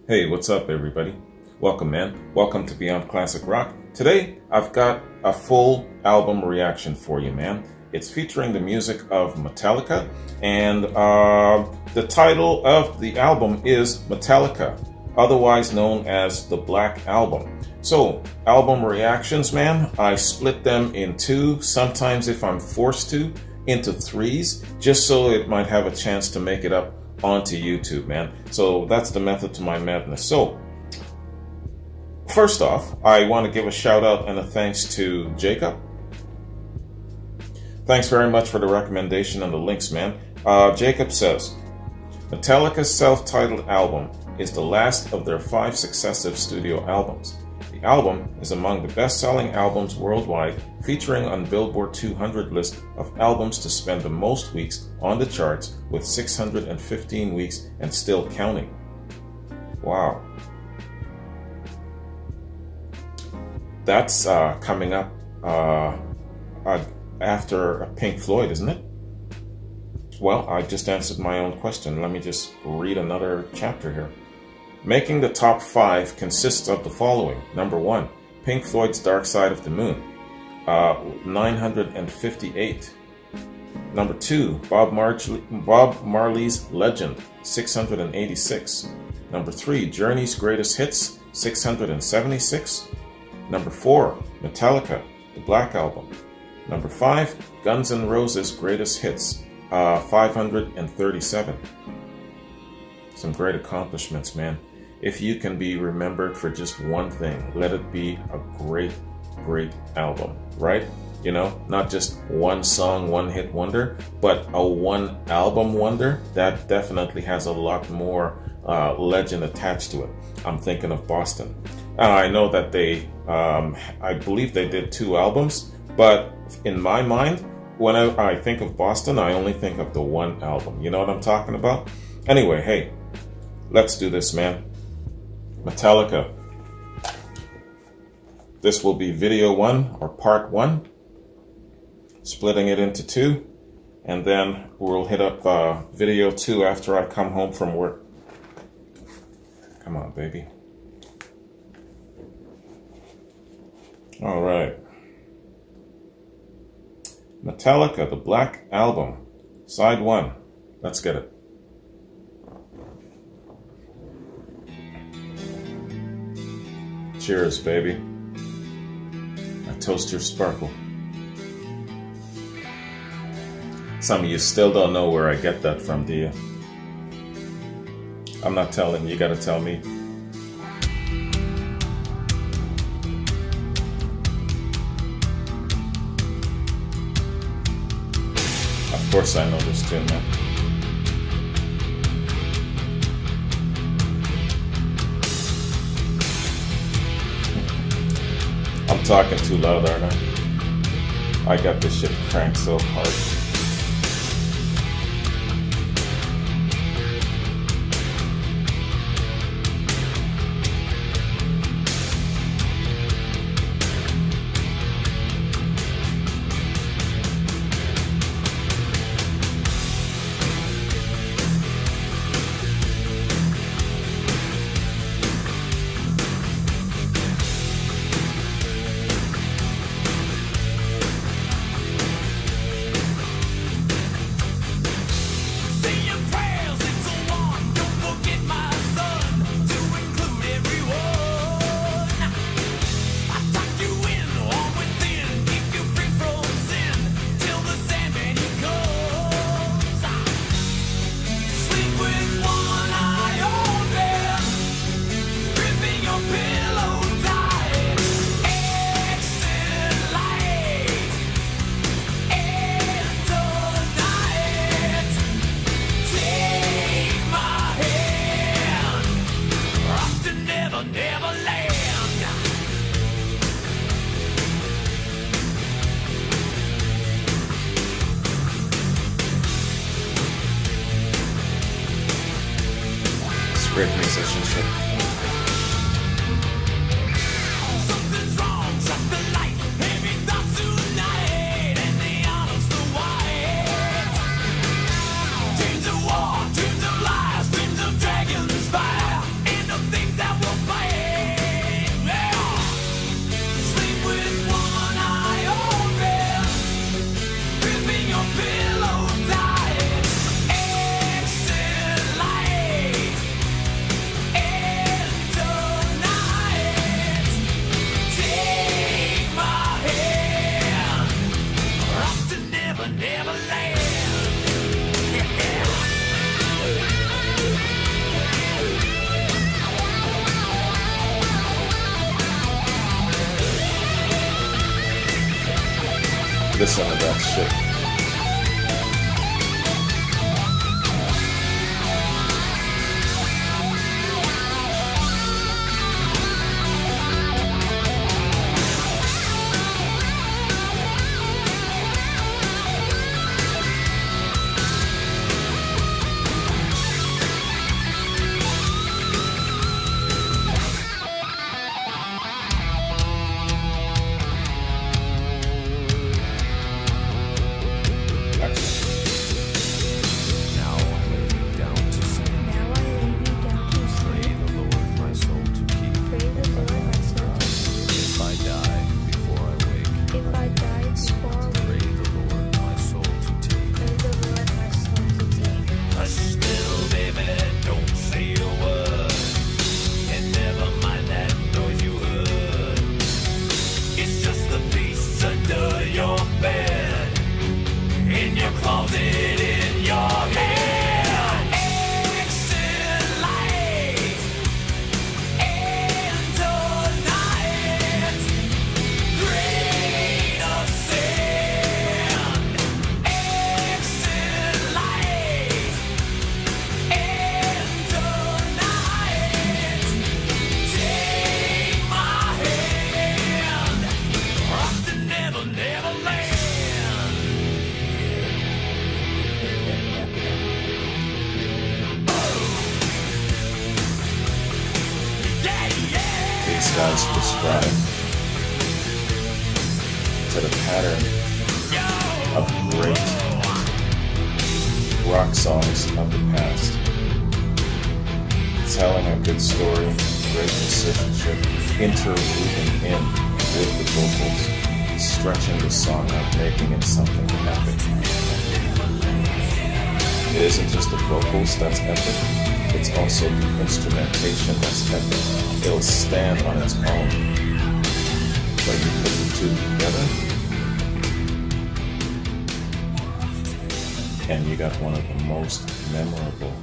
Hey, what's up everybody? Welcome man, welcome to Beyond Classic Rock. Today I've got a full album reaction for you man. It's featuring the music of Metallica and the title of the album is Metallica, otherwise known as the Black Album. So, album reactions man, I split them in two, sometimes if I'm forced to, into threes, just so it might have a chance to make it up onto YouTube, man. So that's the method to my madness. So first off, I want to give a shout out and a thanks to Jacob. Thanks very much for the recommendation and the links, man. Jacob says, Metallica's self-titled album is the last of their 5 successive studio albums. The album is among the best-selling albums worldwide, featuring on Billboard 200 list of albums to spend the most weeks on the charts, with 615 weeks and still counting. Wow. That's coming up after Pink Floyd, isn't it? Well, I just answered my own question. Let me just read another chapter here. Making the top 5 consists of the following. Number 1, Pink Floyd's Dark Side of the Moon, 958. Number 2, Bob Marley's Legend, 686. Number 3, Journey's Greatest Hits, 676. Number 4, Metallica, the Black Album. Number 5, Guns N' Roses' Greatest Hits, 537. Some great accomplishments, man. If you can be remembered for just one thing, let it be a great album, right? You know, not just one song, one hit wonder, but a one album wonder that definitely has a lot more legend attached to it. I'm thinking of Boston. I know that they, I believe they did 2 albums, but in my mind, when I think of Boston, I only think of the one album. You know what I'm talking about? Anyway, hey, let's do this, man. Metallica. This will be video 1 or part 1, splitting it into 2, and then we'll hit up video 2 after I come home from work. Come on, baby. All right. Metallica, the Black Album, side 1. Let's get it. Cheers, baby. I toast your sparkle. Some of you still don't know where I get that from, do you? I'm not telling you, you gotta tell me. Of course I know this tune, man. I'm talking too loud, aren't I? I got this shit cranked so hard. Great musicianship. Dreams of war, dreams of lies, dreams of dragons fire, and of things listen to that shit. These guys prescribe to the pattern of great rock songs of the past. Telling a good story, great musicianship, interweaving in with the vocals, stretching the song out, making it something epic. It isn't just the vocals that's epic, it's also the instrumentation that's epic. It'll stand on its own. But you put the two together, and you got one of the most memorable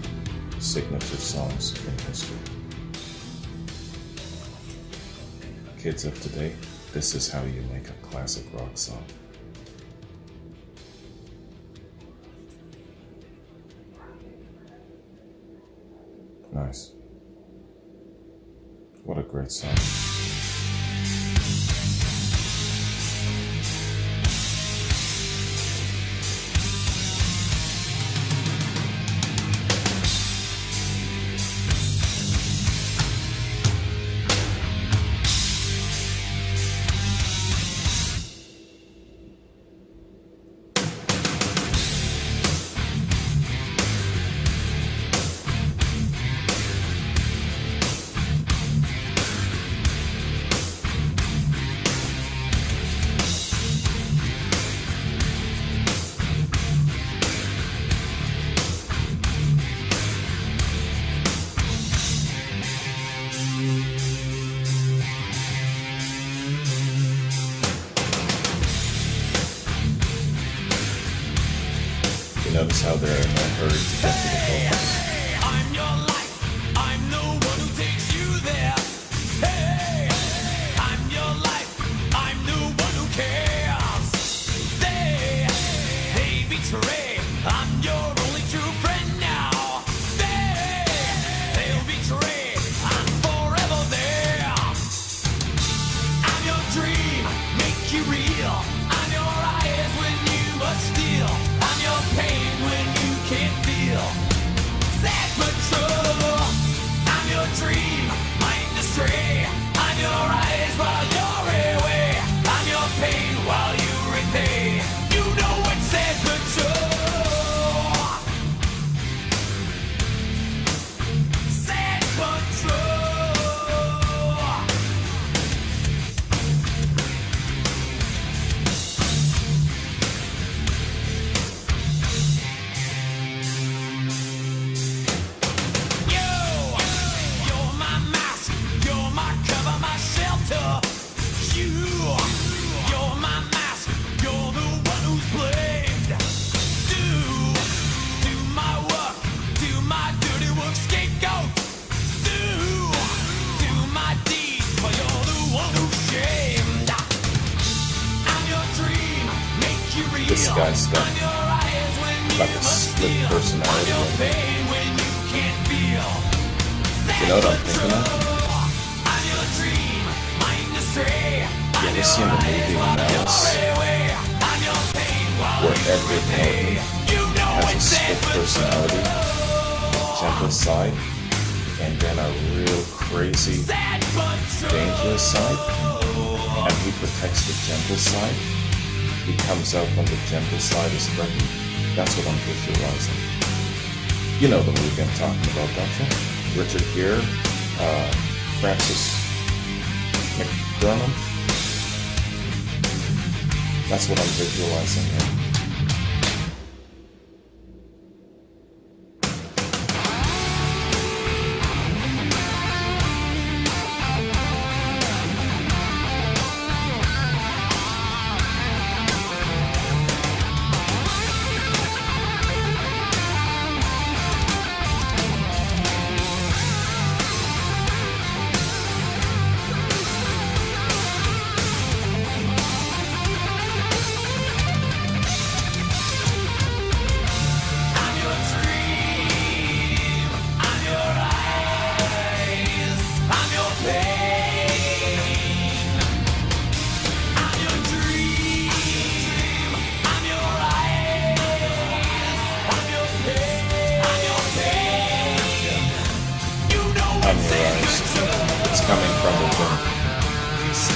signature songs in history. Kids of today, this is how you make a classic rock song. Nice. What a great song. Notice how they're in a hurry to get to the vocals. I'm your life. I'm the one who takes you there. Hey, I'm your life. I'm the one who cares. They betray. I'm your only true friend now. They'll betray. I'm forever there. I'm your dream. Make you real. I'm your eyes when you must steal. I'm your pain when you can't feel. guy's got like a split personality. You know what I'm thinking of? You ever seen the movie Malice? Where Edward Norton has a split personality, gentle side, and then a real crazy, dangerous side, and he protects the gentle side. He comes out when the gentle side is threatened. That's what I'm visualizing. You know the movie I'm talking about, don't you? Richard Gere, Francis McDormand. That's what I'm visualizing here.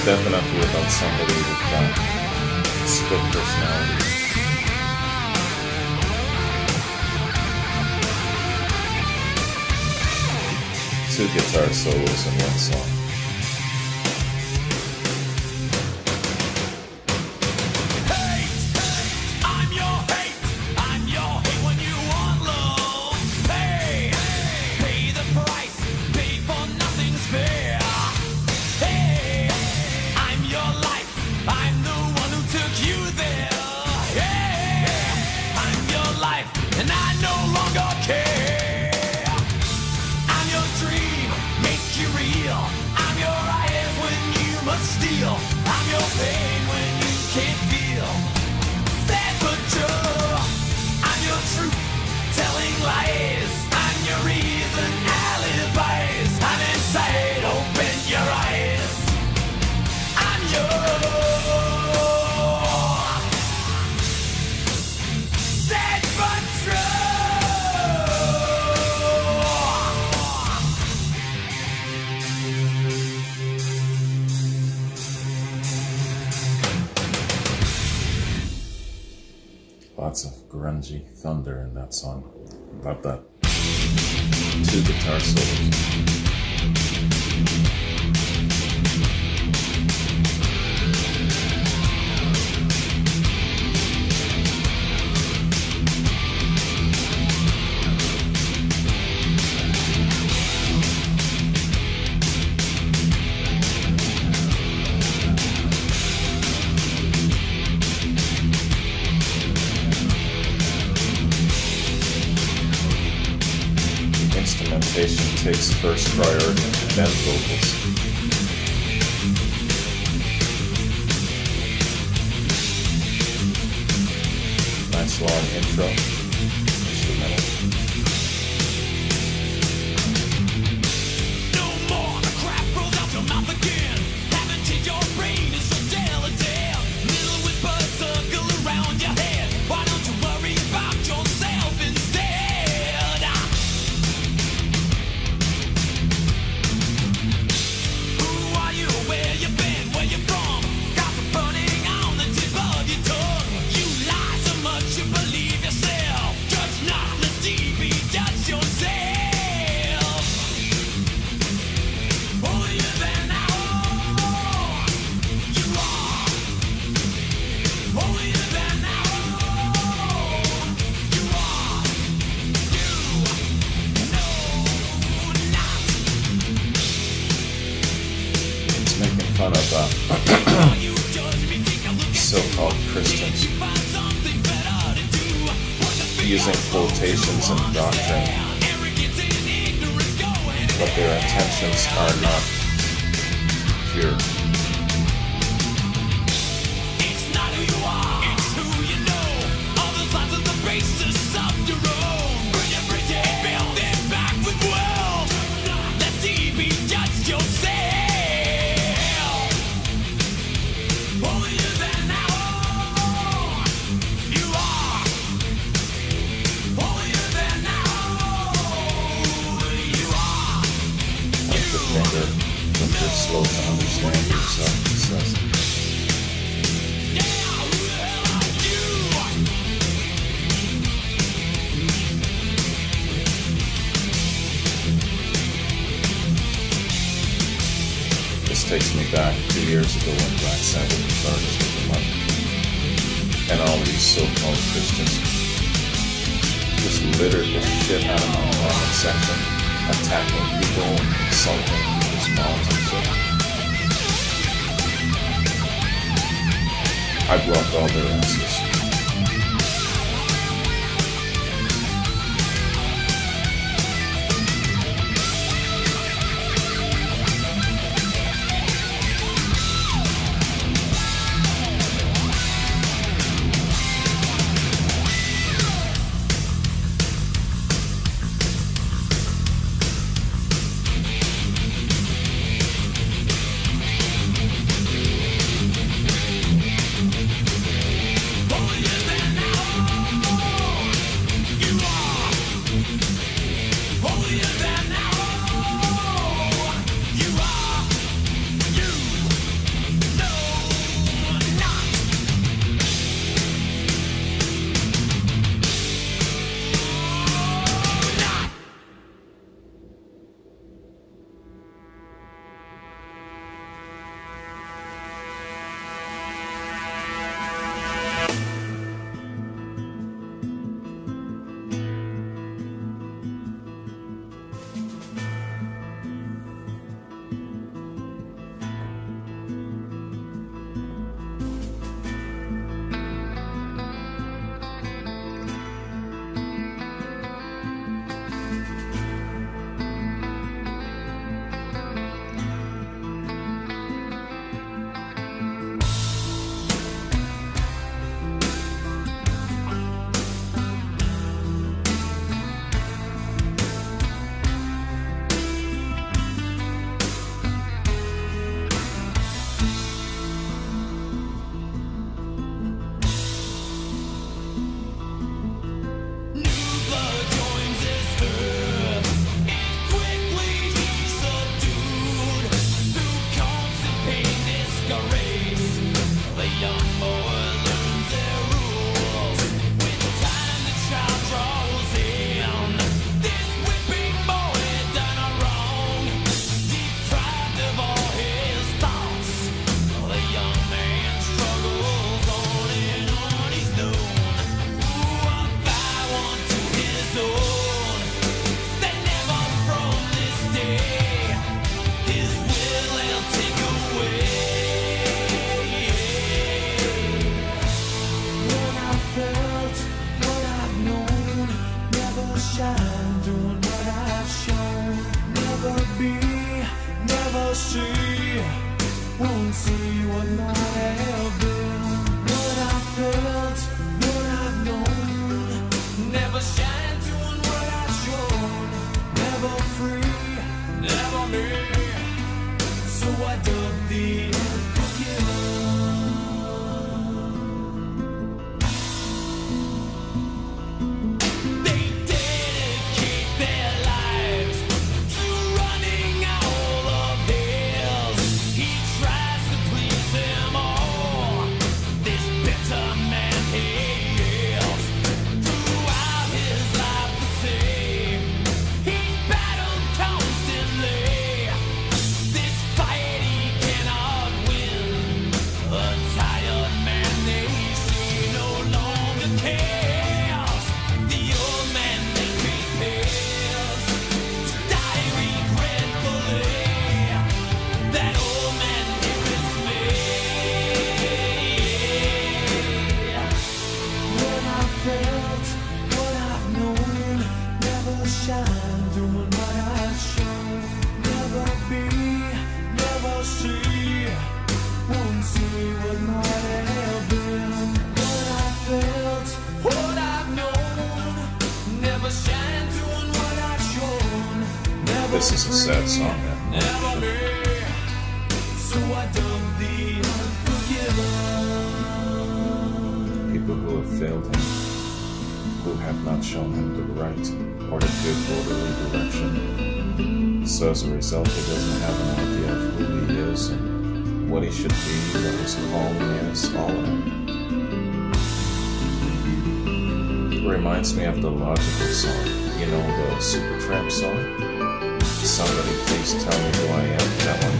Definitely about somebody with split personality. Two guitar solos in one song. Lots of grungy thunder in that song. Love that. Two guitar solos. Instrumentation takes first priority, then vocals. Nice long intro, instrumental. No more, the crap rolls out your mouth again. Haven't changed your brain, it's so delicate. Little whispers circle around your head. Why don't you worry about yourself instead? Fun of so-called Christians using quotations and doctrine, but their intentions are not pure. It's not who you are, it's who you know. finger when you're slow to understand yourself, he says. This takes me back 2 years ago when Black Sabbath was artists came up. And all these so-called Christians just littered the shit out of my comment section, attacking people, insulting people's moms and shit. I blocked all their asses. Won't see what might have been, what I felt, what I've known. Never shine doing what I've shown. Never free, never me. So I dug the unforgiven. They dedicate their lives to running all of hell. He tries to please them all. This bitter man hails throughout his life the same. He's battled constantly. This fight he cannot win. A tired man they see no longer cares. The old man they prepares to die regretfully. That old man here is me. What I felt, what I've known. Never shine doing what I've shown. Never be, never see. Won't see what might have been. What I felt, what I've known. Never shine doing what I've shown. Never This is a sad free, song, man. never me. So I dug the unforgiven. People who have failed him. who have not shown him the right or the good orderly direction. So as a result, he doesn't have an idea of who he is and what he should be, what his calling is, all of it. It reminds me of the Logical song, you know, the Supertramp song. Somebody please tell me who I am, that one.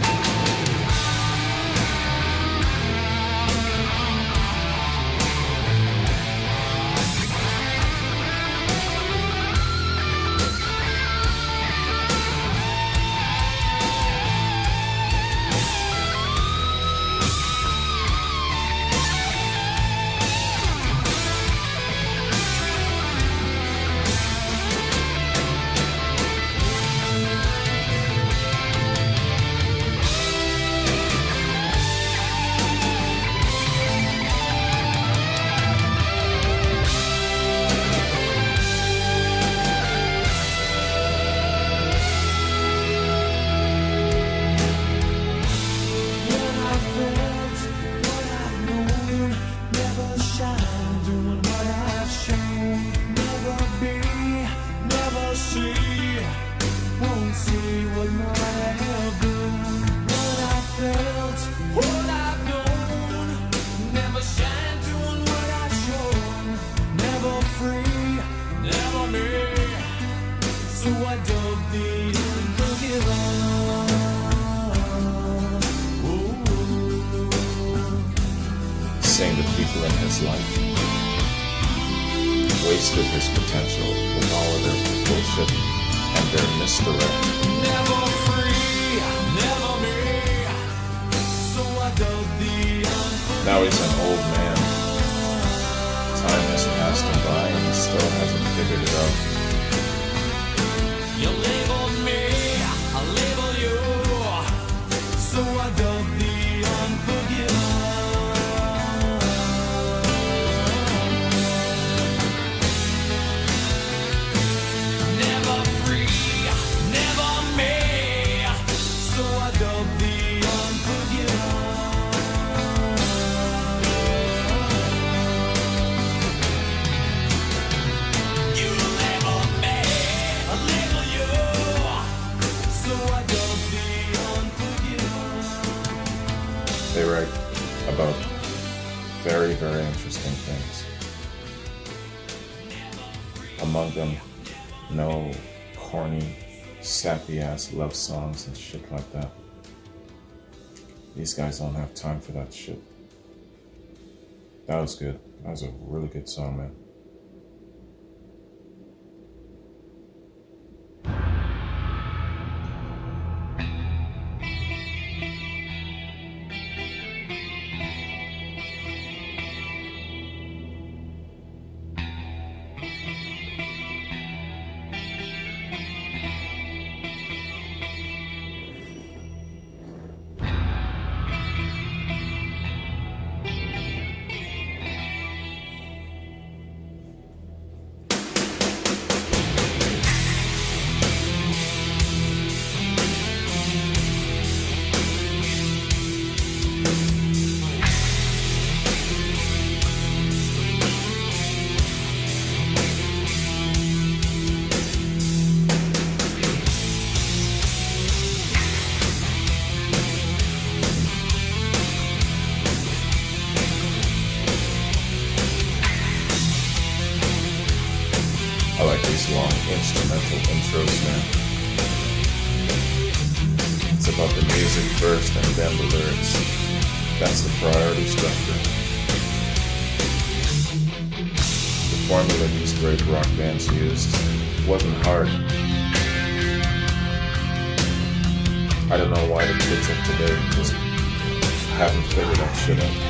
Saying the people in his life wasted his potential with all of their bullshit and their misdirect. Never free, never me. So I dug the unforgivable. Now he's an old man. Time has passed him by and he still hasn't figured it out. You labeled me, I label you. So I dug the unforgivable. They write about very, very interesting things. Among them, no corny, sappy-ass love songs and shit like that. These guys don't have time for that shit. That was good. That was a really good song, man. I like these long instrumental intros, man. It's about the music first and then the lyrics. That's the priority structure. The formula these great rock bands used wasn't hard. I don't know why the kids of today just haven't figured that shit out.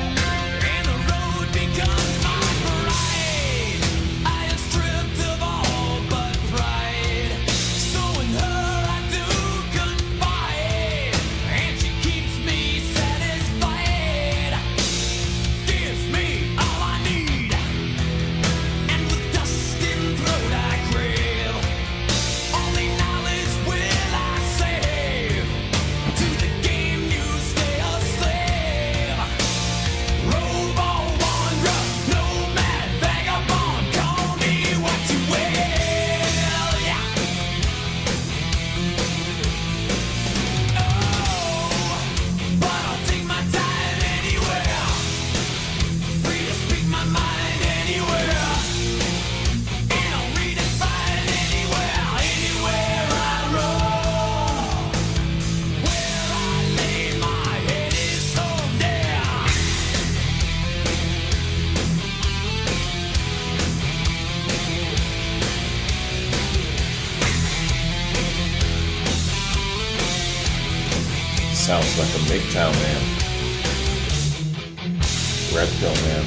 Sounds like a MGTOW man. Red Pill man.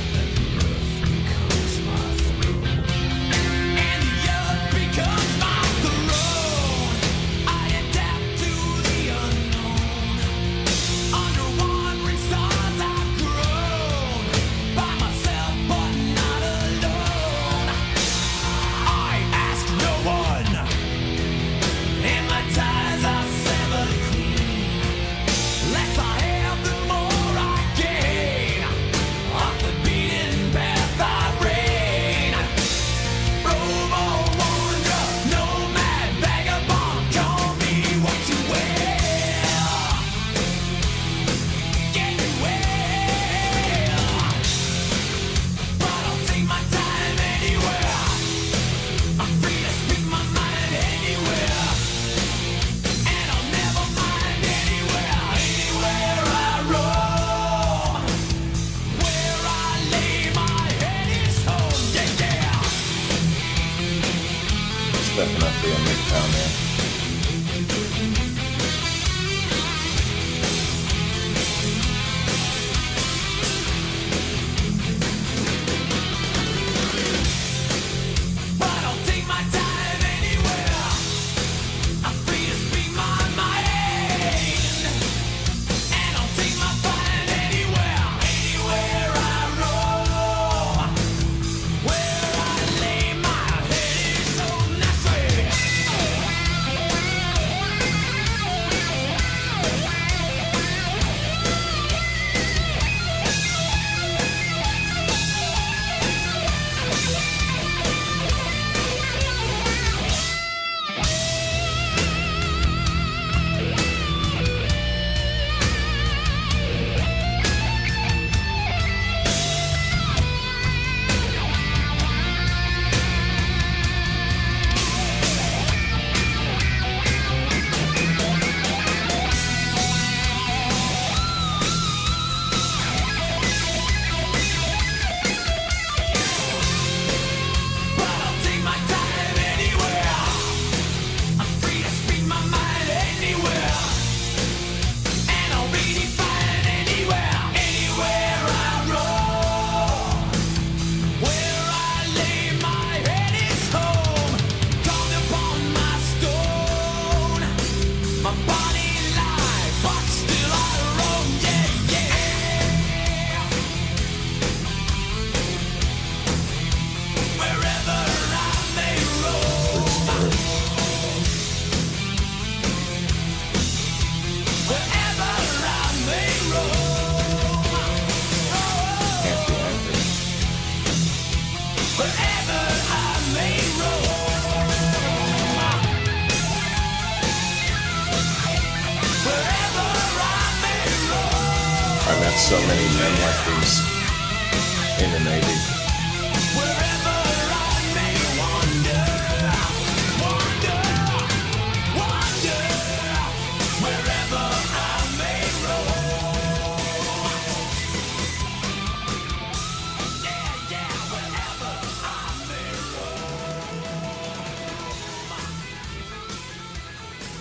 Definitely a MGTOW man. I met so many men like these in the Navy.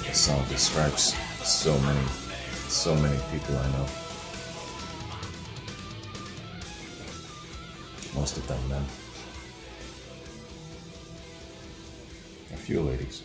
This song describes so many people I know. Most of them men. A few ladies.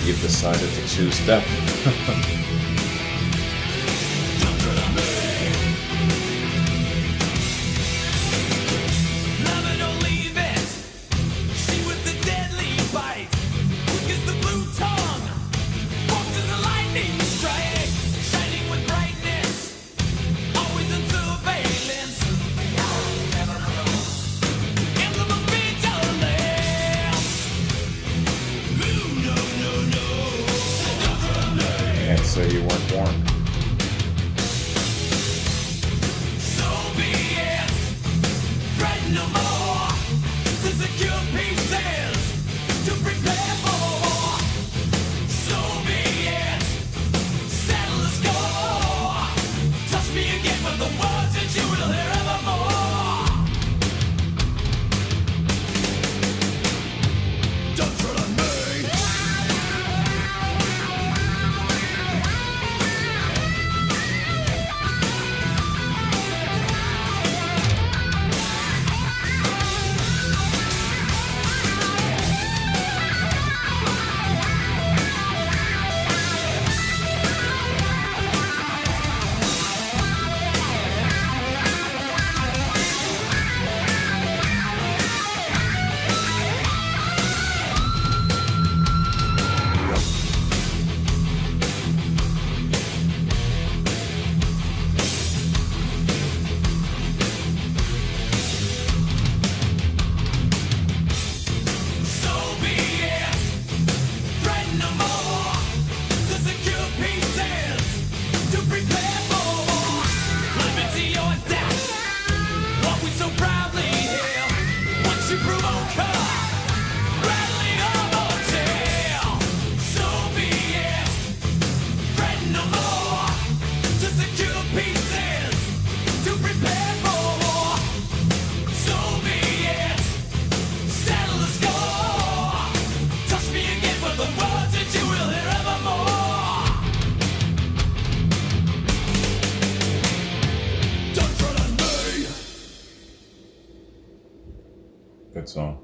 you've decided to choose death. So you weren't born. So be it. Fret no more. To secure pieces to prepare for. So be it. Settle the score. Touch me again with the words that you will hear evermore. Don't tread on me. Good song.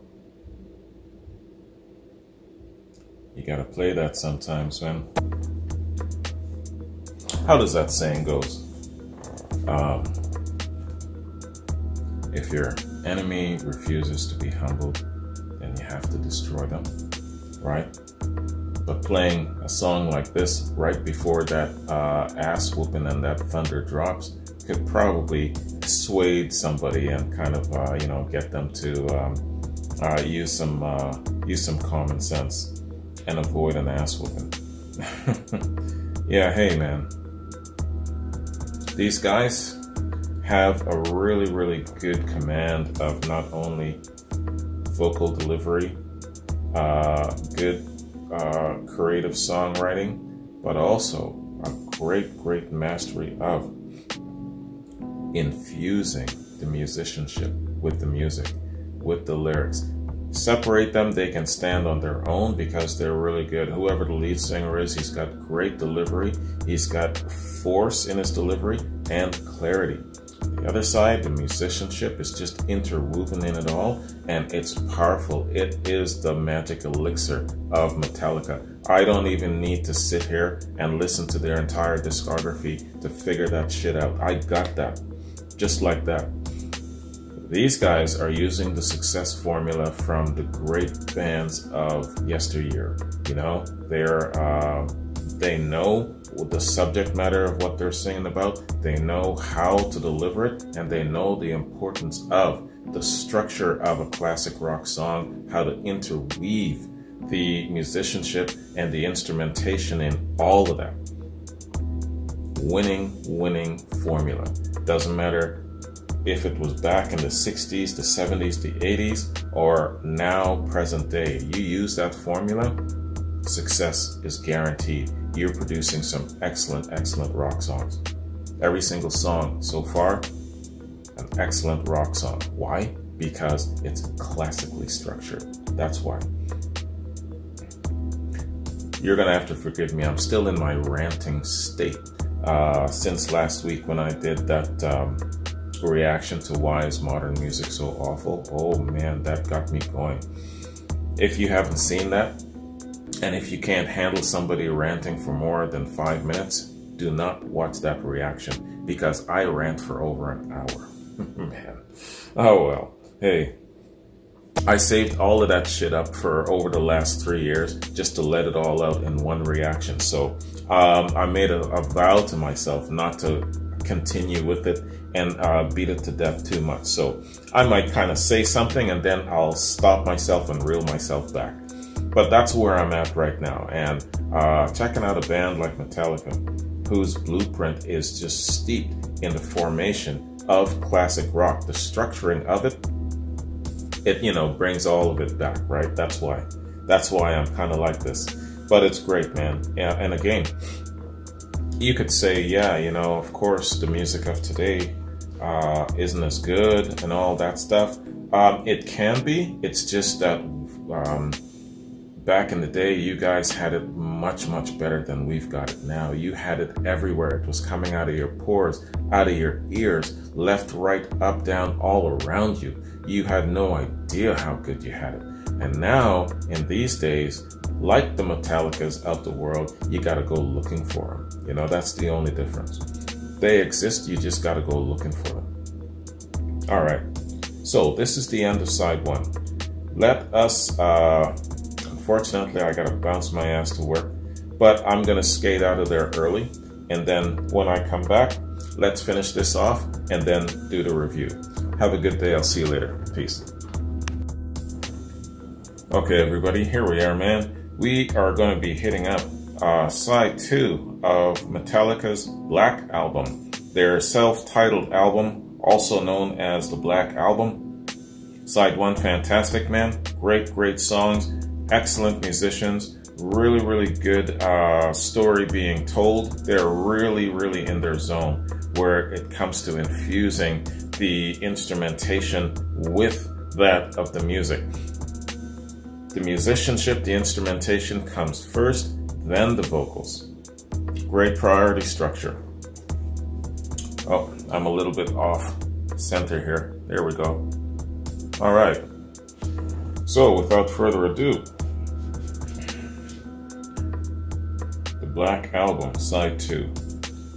You gotta play that sometimes, man. How does that saying goes? If your enemy refuses to be humbled, then you have to destroy them, right? But playing a song like this right before that ass whooping and that thunder drops could probably dissuade somebody and kind of get them to use some common sense and avoid an ass whooping. Yeah, hey man, these guys have a really good command of not only vocal delivery, good creative songwriting, but also a great mastery of infusing the musicianship with the music, with the lyrics. Separate them, they can stand on their own because they're really good. Whoever the lead singer is, he's got great delivery, he's got force in his delivery and clarity. The other side, the musicianship, is just interwoven in it all, and it's powerful. It is the magic elixir of Metallica. I don't even need to sit here and listen to their entire discography to figure that shit out. I got that, just like that. These guys are using the success formula from the great bands of yesteryear. You know, they know the subject matter of what they're singing about, they know how to deliver it, and they know the importance of the structure of a classic rock song, how to interweave the musicianship and the instrumentation in all of that. Winning formula. Doesn't matter if it was back in the 60s, the 70s, the 80s, or now present day. You use that formula, success is guaranteed. You're producing some excellent rock songs. Every single song so far, an excellent rock song. Why? Because it's classically structured. That's why. You're gonna have to forgive me. I'm still in my ranting state since last week when I did that reaction to why is modern music so awful. Oh man, that got me going. If you haven't seen that, And if you can't handle somebody ranting for more than 5 minutes, do not watch that reaction, because I rant for over an hour. Man. Oh well. Hey, I saved all of that shit up for over the last 3 years just to let it all out in one reaction. So I made a vow to myself not to continue with it and beat it to death too much. So I might kind of say something and then I'll stop myself and reel myself back. But that's where I'm at right now. And checking out a band like Metallica, whose blueprint is just steeped in the formation of classic rock, the structuring of it, you know, brings all of it back, right? That's why I'm kind of like this. But it's great, man. Yeah, and again, you could say, yeah, you know, of course, the music of today isn't as good and all that stuff. It can be. It's just that back in the day, you guys had it much, much better than we've got it now. You had it everywhere. It was coming out of your pores, out of your ears, left, right, up, down, all around you. You had no idea how good you had it. And now, in these days, like the Metallicas of the world, you gotta go looking for them. You know, that's the only difference. They exist, you just gotta go looking for them. All right, so this is the end of side one. Let us, unfortunately, I gotta bounce my ass to work, but I'm gonna skate out of there early. And then when I come back, let's finish this off and then do the review. Have a good day. I'll see you later. Peace. Okay, everybody, here we are, man. We are going to be hitting up side 2 of Metallica's Black Album, their self-titled album, also known as the Black Album. Side 1, fantastic, man. Great, great songs, excellent musicians, really, really good story being told. They're really, really in their zone where it comes to infusing the instrumentation with that of the music. The musicianship, the instrumentation comes first, then the vocals. Great priority structure. Oh, I'm a little bit off center here. There we go. All right. So without further ado, the Black Album, side 2.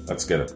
Let's get it.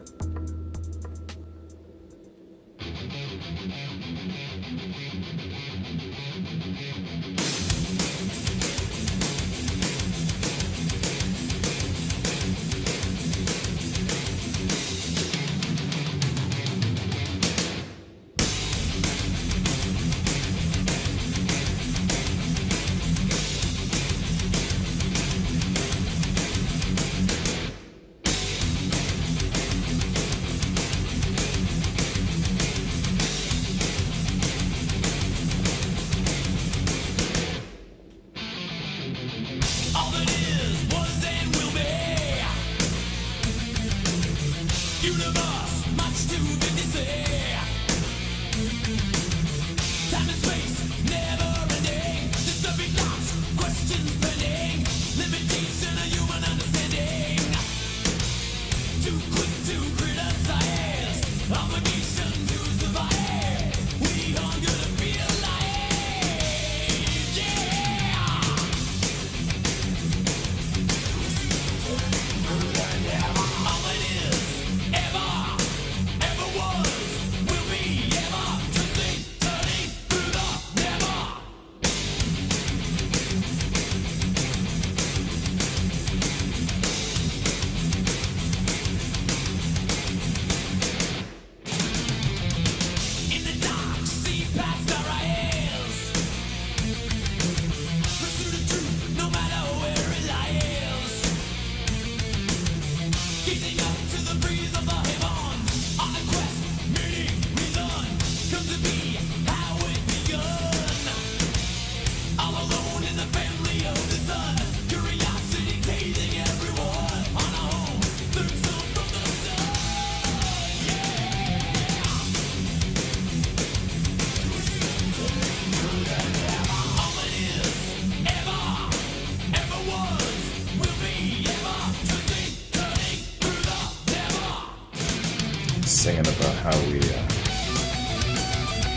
Singing about how we,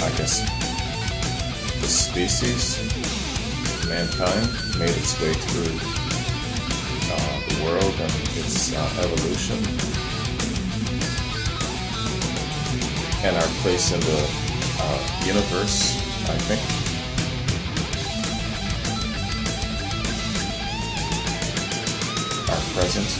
I guess, the species, mankind, made its way through its evolution, and our place in the universe, I think. Our presence.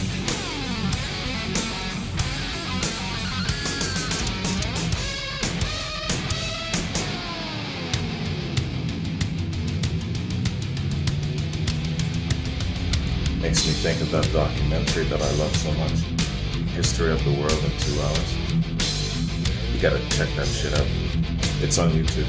Makes me think of that documentary that I love so much, History of the World in 2 hours. You gotta check that shit out. It's on YouTube.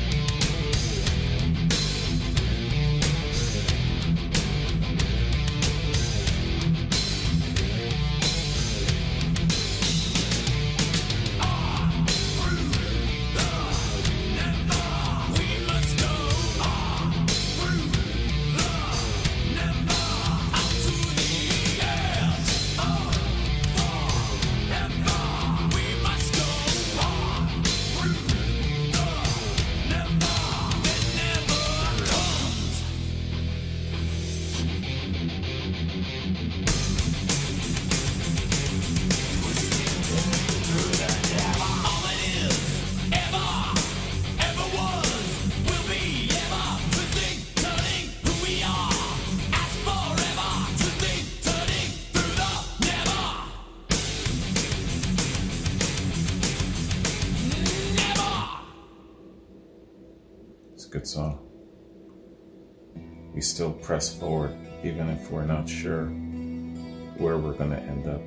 Good song. We still press forward, even if we're not sure where we're going to end up.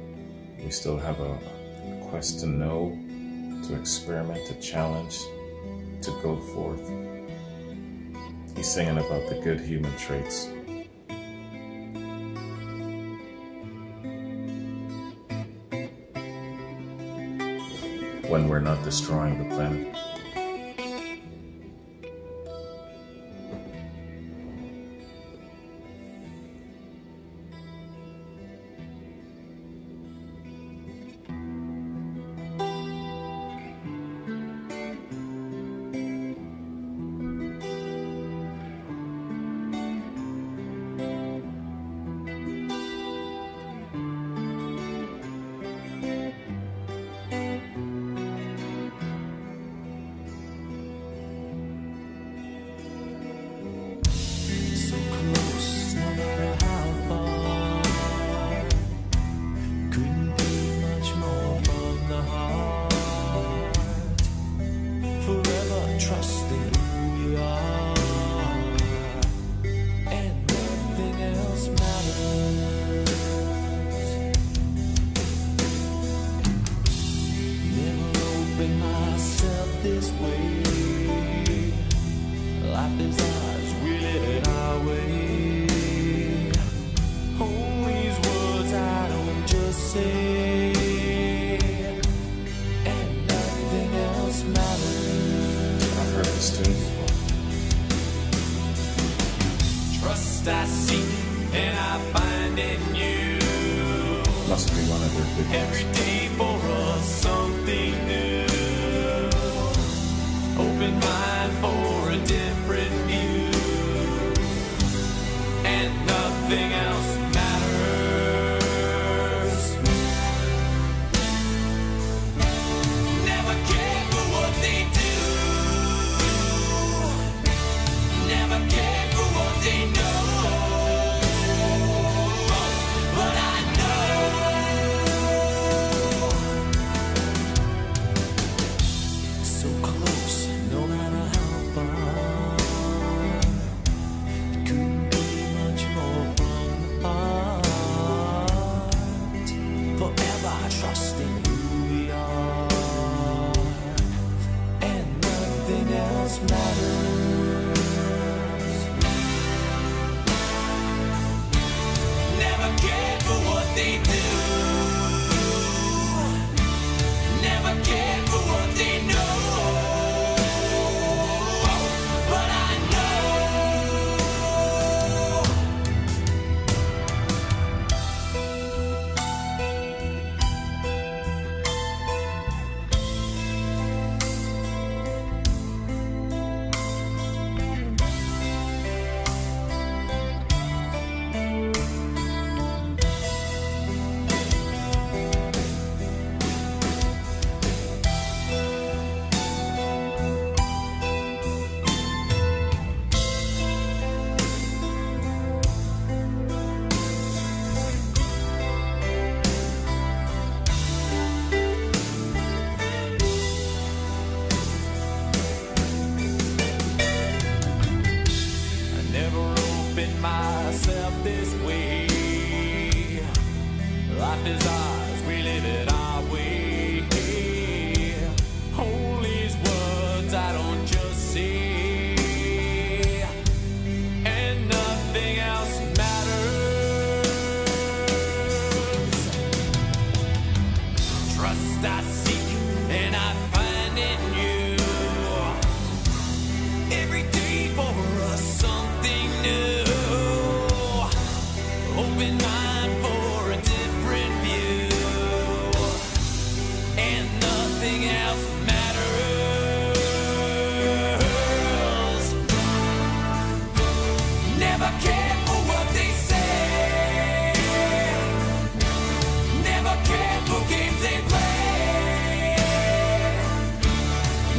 We still have a quest to know, to experiment, to challenge, to go forth. He's singing about the good human traits. When we're not destroying the planet. I seek and I find in you. Must be one of their big hits. Every day for us something new. Open mind for a different view. And nothing else matters. Never care for what they do. Never care for what they know. is ours, we live it our way. Hold these words I don't just say, and nothing else matters. Trust I seek and I find in you. Every day for us something new. Open mind for a different view, and nothing else matters. Never care for what they say, never care for games they play,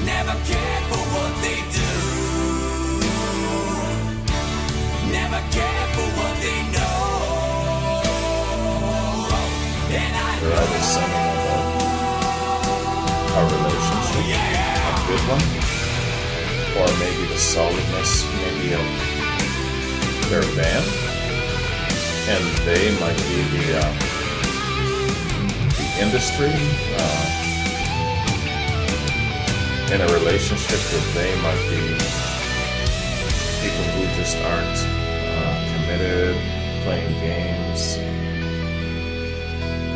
never care for what they do, never care for what they know. They're either singing about a relationship, a good one, or maybe the solidness, maybe of their band, and they might be the industry in a relationship that they might be people who just aren't committed, playing games.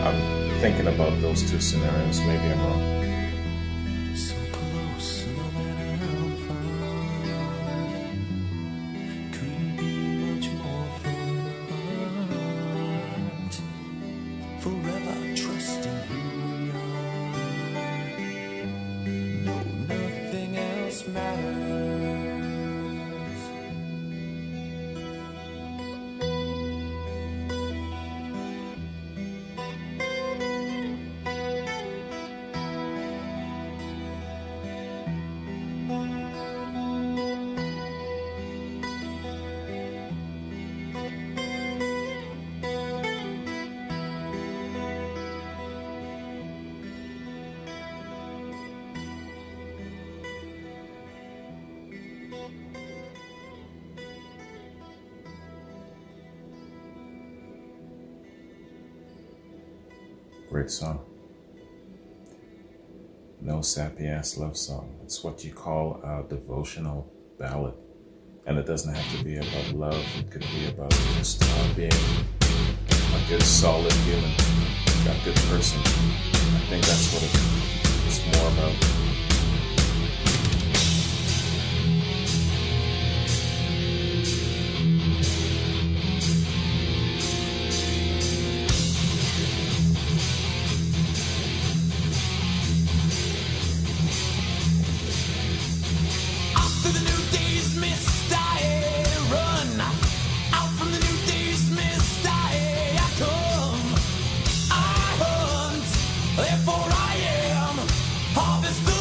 I'm thinking about those two scenarios. Maybe I'm wrong. So close, no matter how far. Couldn't be much more from the heart. Forever trusting who we are. No, nothing else matters. Great song. No sappy ass love song. It's what you call a devotional ballad. And it doesn't have to be about love. It could be about just being a good, solid human, a good person. I think that's what it's more about. After the new day's mist, I run. Out from the new day's mist, I come. I hunt, therefore I am. Harvest the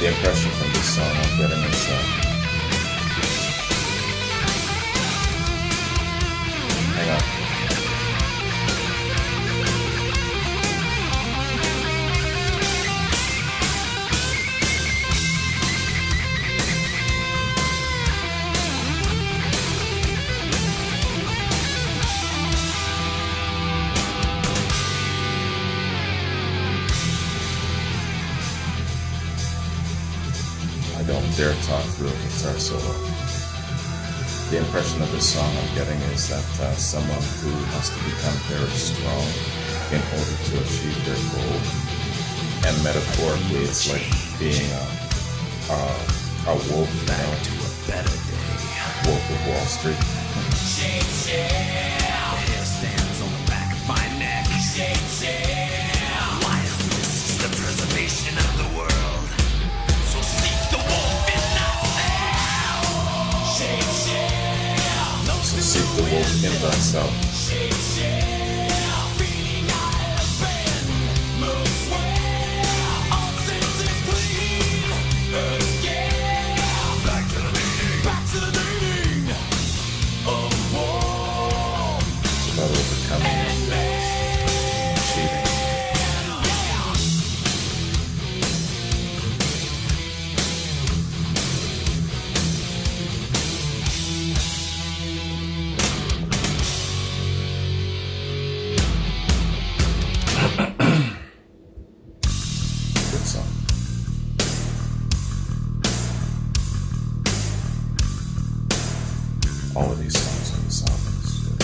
The impression from this song I'm getting is hang on. I don't dare talk through a guitar solo. The impression of this song I'm getting is that someone who has to become very strong in order to achieve their goal. And metaphorically, it's like being a wolf, you know, To a better day. Wolf of Wall Street. The hair stands on the back of my neck. Wildness is the preservation of the world. So seek the wolf in thyself. So seek the wolf in thyself. Feeling I have been most well. All senses clean. Escape. Back to the meaning. Back to the meaning of war. It's about overcoming and achieving. Good song. All of these songs on this album is good.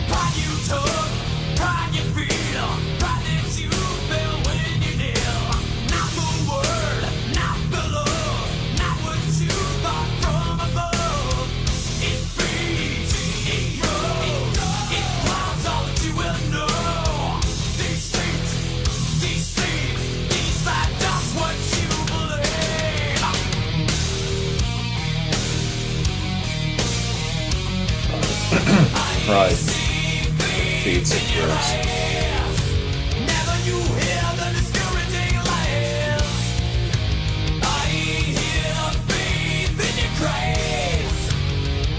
Pride you took, pride you feel, pride that you feel when you kneel. Not the word, not the love, not what you thought from above. It feeds, it grows, it clouds all that you will know. Deceit, decide just what you believe. Pride feeds and grows. Never you hear the discouraging lies. I hear the faith in your grace.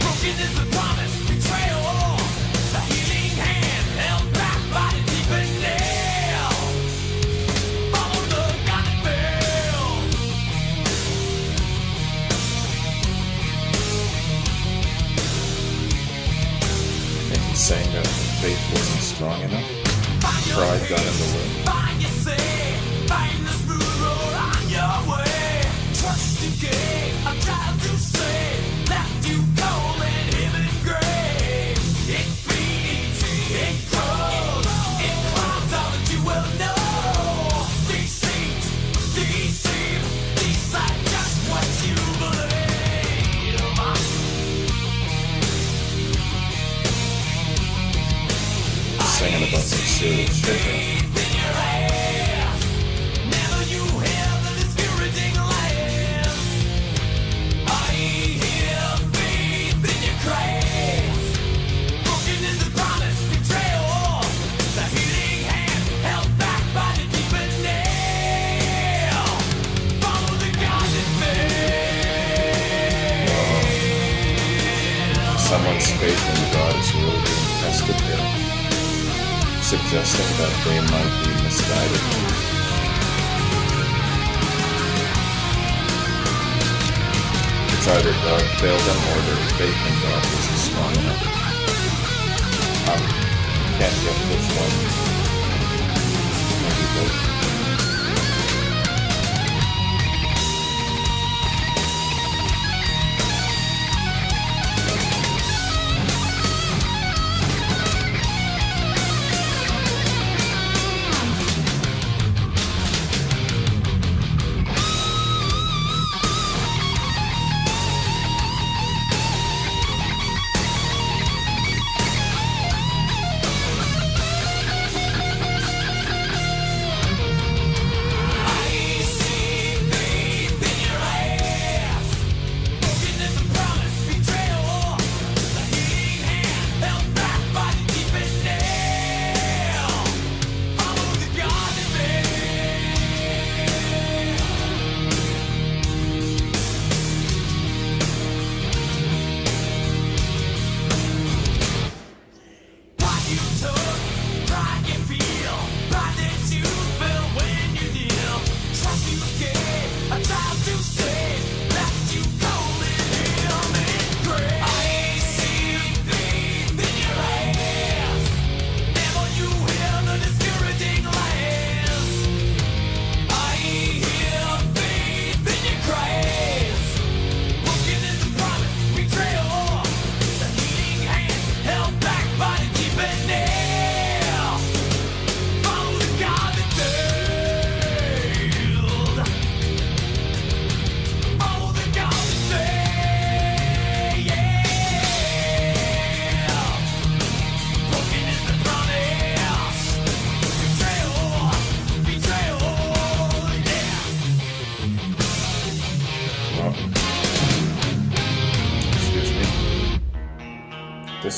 Broken is the promise, betrayal. The healing hand held back by the deep nail. Follow the God that failed. I think he's saying that the faith wasn't strong enough. Pride got in the way. Find your say, find the smooth road on your way. Trust the gate, I'm trying to say, left you cold and him in grave. It feeds, it grows, it climbs all that you will know. Deceit, decide just what you believe. Singing about some serious shit here. Never you hear the discouraging lies. I hear faith in your grace. Broken is the promise, betrayal. The healing hand held back by the deep nail. Follow the God that failed. Someone's faith in God is really being tested here, suggesting that they might be misguided. It's either God failed them or their faith in God wasn't strong enough. Can't get which one. Maybe both.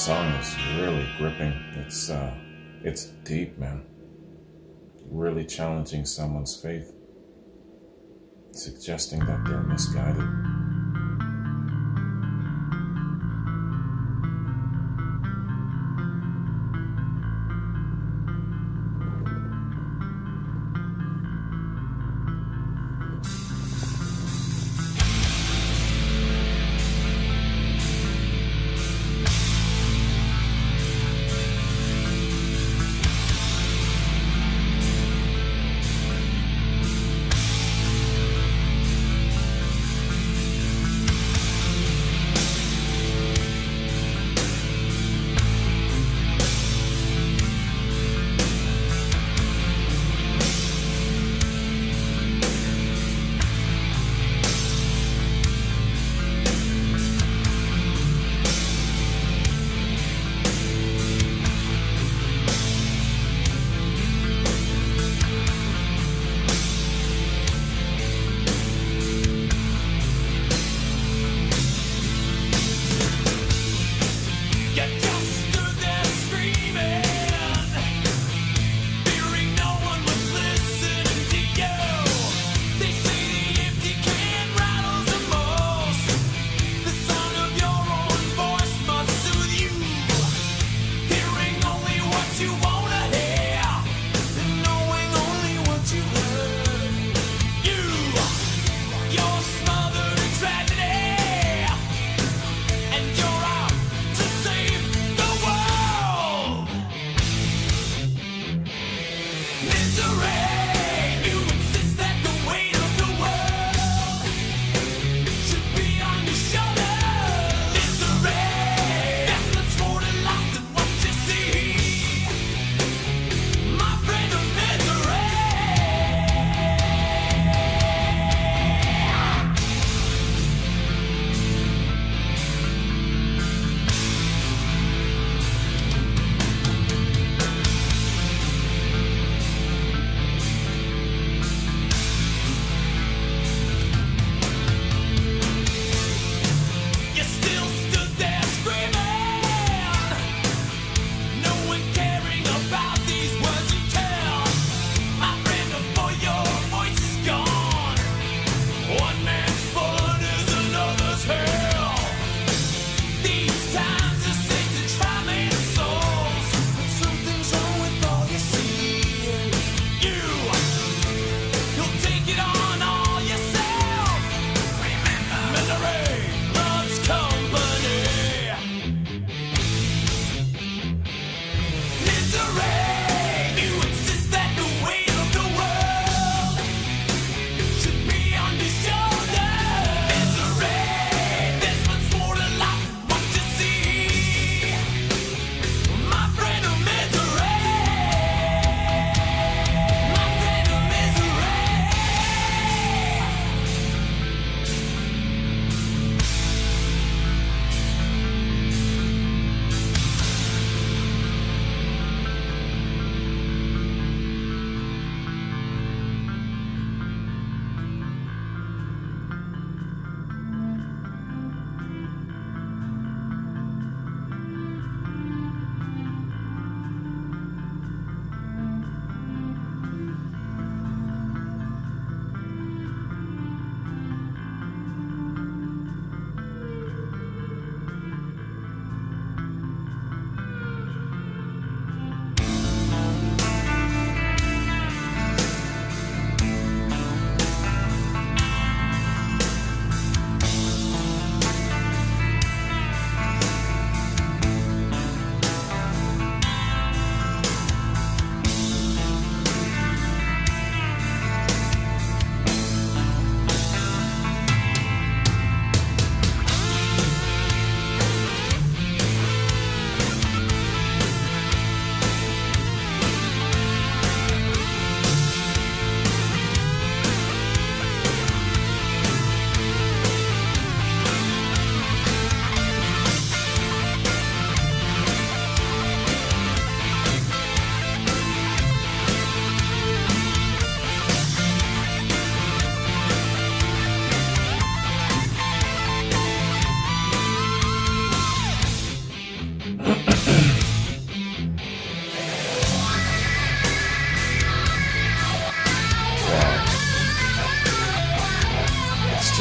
song is really gripping. It's deep, man. Really challenging someone's faith, suggesting that they're misguided.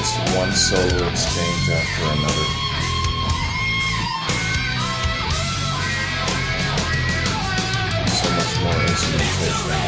just one solo exchange after another. So much more instrumentation.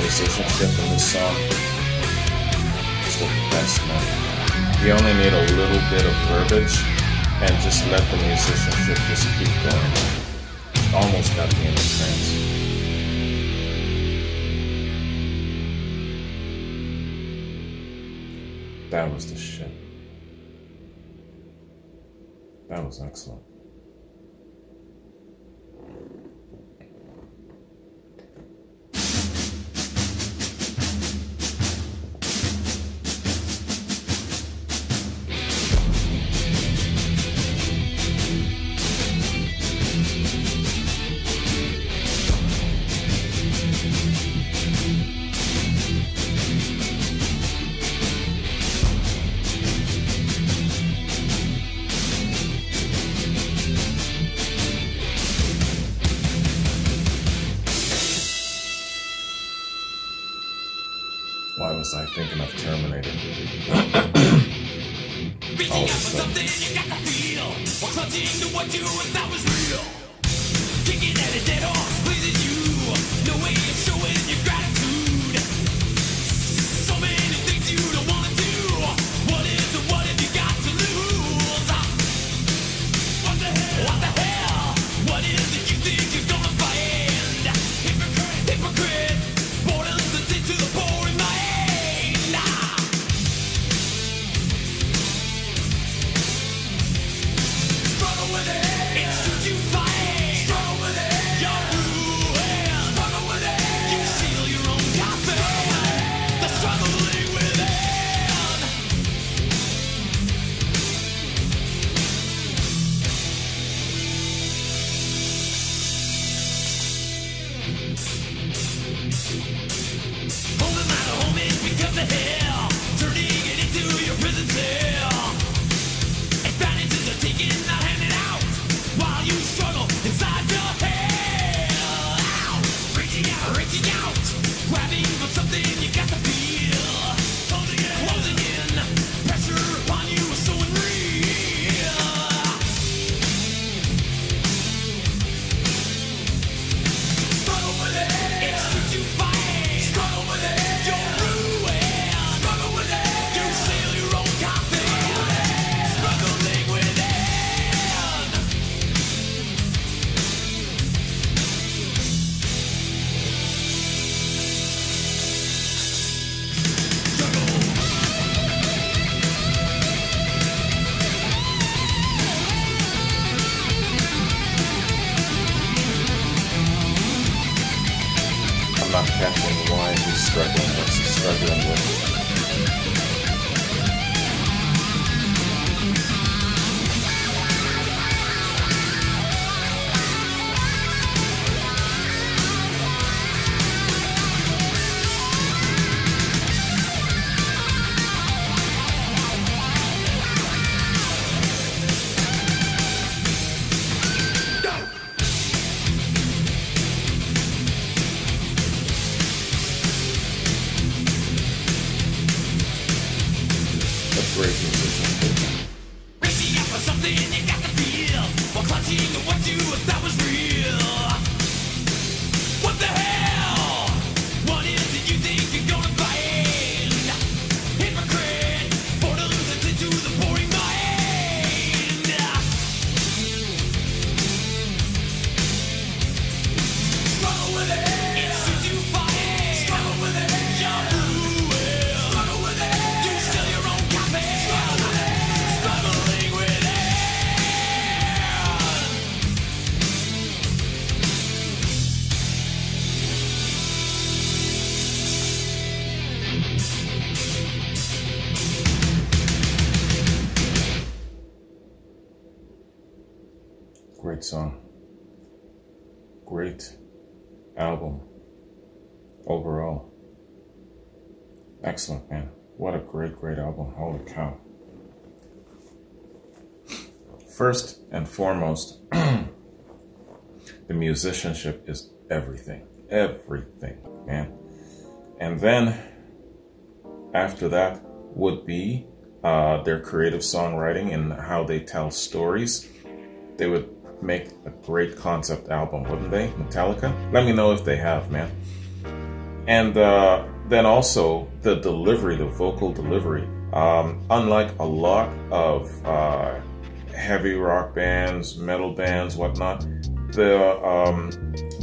Musicianship in this song is the best, man. You only need a little bit of verbiage and just let the musicianship just keep going. It's almost got me in a trance. That was the shit. That was excellent. Why was I thinking of Terminator? All of a sudden. I'm not catching why he's struggling, what's he struggling with. Great musician. Reaching out for something you got to feel. While clutching to what you great song. Great album overall. Excellent, man. What a great album. Holy cow. First and foremost, the musicianship is everything. Everything, man. And then after that would be their creative songwriting and how they tell stories. They would make a great concept album, wouldn't they? Metallica? Let me know if they have, man. And then also the delivery, the vocal delivery. Unlike a lot of heavy rock bands, metal bands, whatnot, the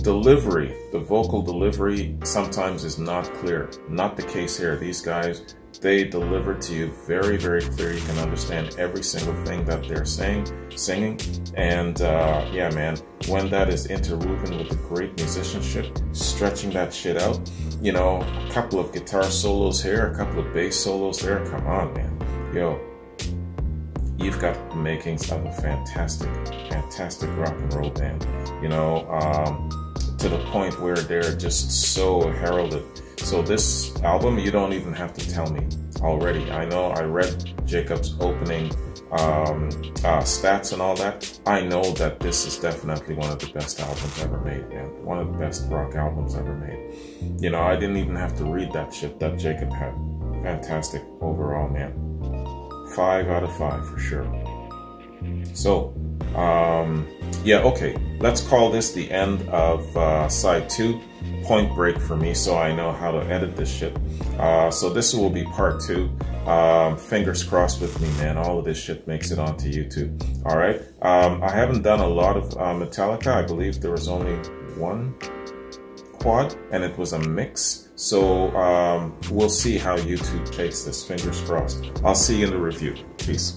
delivery, the vocal delivery sometimes is not clear. Not the case here. These guys, they deliver to you very clear. You can understand every single thing that they're singing. And yeah, man, when that is interwoven with the great musicianship, stretching that shit out, you know, a couple of guitar solos here, a couple of bass solos there, come on, man. Yo, you've got the makings of a fantastic rock and roll band, you know, to the point where they're just so heralded. So this album, you don't even have to tell me already. I know I read Jacob's opening stats and all that. I know that this is definitely one of the best albums ever made, man. One of the best rock albums ever made. You know, I didn't even have to read that shit that Jacob had. Fantastic overall, man. 5 out of 5 for sure. So, yeah, okay. Let's call this the end of side 2. Point break for me, so I know how to edit this shit. So this will be part 2. Fingers crossed with me, man. All of this shit makes it onto YouTube. All right. I haven't done a lot of Metallica. I believe there was only one quad, and it was a mix. So we'll see how YouTube takes this. Fingers crossed. I'll see you in the review. Peace.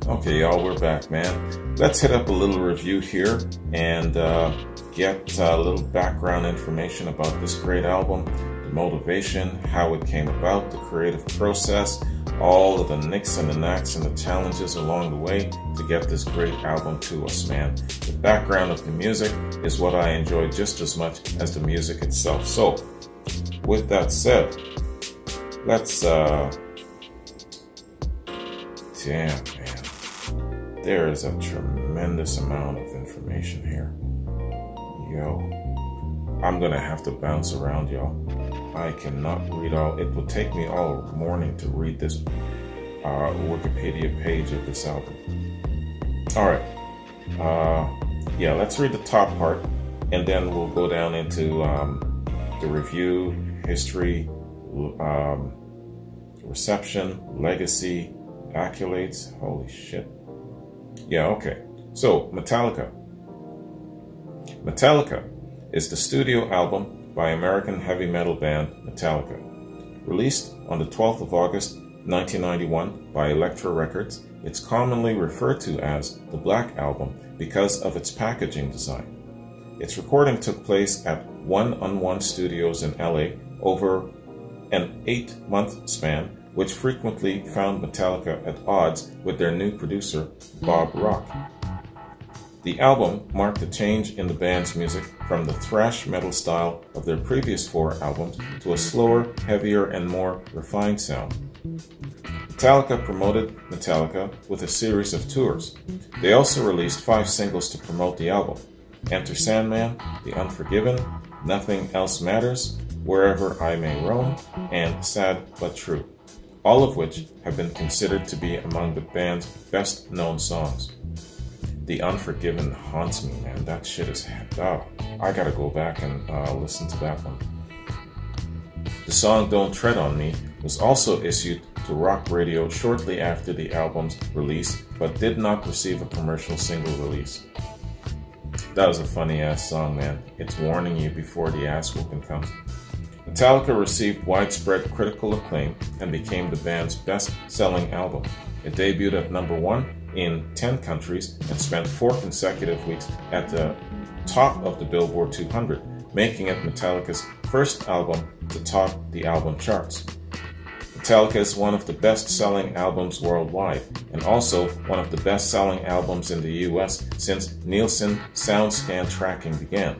Okay, y'all, we're back, man. Let's hit up a little review here and get a little background information about this great album, the motivation, how it came about, the creative process, all of the nicks and the knacks and the challenges along the way to get this great album to us, man. The background of the music is what I enjoy just as much as the music itself. So, with that said, let's, damn, man. There is a tremendous amount of information here. Yo, I'm gonna have to bounce around, y'all. I cannot read all. It will take me all morning to read this Wikipedia page of this album. All right, yeah, let's read the top part, and then we'll go down into the review, history, reception, legacy, accolades. Holy shit. Yeah, okay. So, Metallica. Metallica is the studio album by American heavy metal band Metallica. Released on the 12th of August 1991 by Elektra Records, it's commonly referred to as the Black Album because of its packaging design. Its recording took place at 1-on-1 Studios in LA over an 8-month span, which frequently found Metallica at odds with their new producer, Bob Rock. The album marked a change in the band's music from the thrash metal style of their previous 4 albums to a slower, heavier, and more refined sound. Metallica promoted Metallica with a series of tours. They also released 5 singles to promote the album: Enter Sandman, The Unforgiven, Nothing Else Matters, Wherever I May Roam, and Sad But True, all of which have been considered to be among the band's best-known songs. The Unforgiven haunts me, man. That shit is... Oh, I gotta go back and listen to that one. The song Don't Tread on Me was also issued to rock radio shortly after the album's release, but did not receive a commercial single release. That was a funny-ass song, man. It's warning you before the ass whooping comes. Metallica received widespread critical acclaim and became the band's best-selling album. It debuted at number 1 in 10 countries and spent 4 consecutive weeks at the top of the Billboard 200, making it Metallica's first album to top the album charts. The Metallica is one of the best-selling albums worldwide, and also one of the best-selling albums in the US since Nielsen SoundScan tracking began.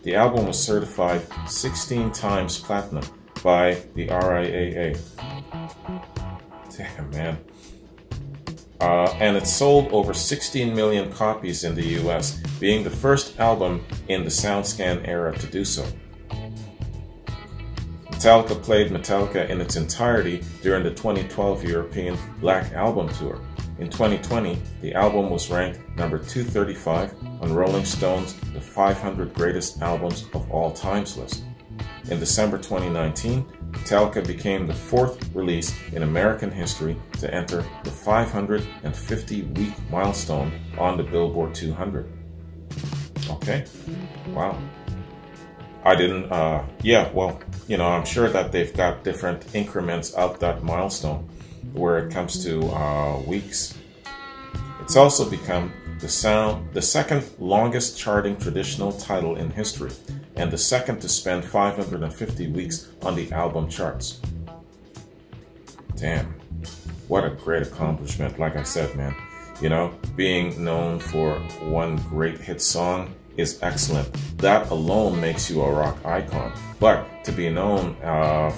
The album was certified 16 times platinum by the RIAA. Damn, man. And it sold over 16 million copies in the US, being the first album in the SoundScan era to do so. Metallica played Metallica in its entirety during the 2012 European Black Album Tour. In 2020, the album was ranked number 235 on Rolling Stone's The 500 Greatest Albums of All Times list. In December 2019, Metallica became the fourth release in American history to enter the 550-week milestone on the Billboard 200. Okay, wow. I didn't, yeah, well, you know, I'm sure that they've got different increments of that milestone where it comes to weeks. It's also become the second longest charting traditional title in history, and the second to spend 550 weeks on the album charts. Damn, what a great accomplishment. Like I said, man, you know, being known for one great hit song is excellent. That alone makes you a rock icon. But to be known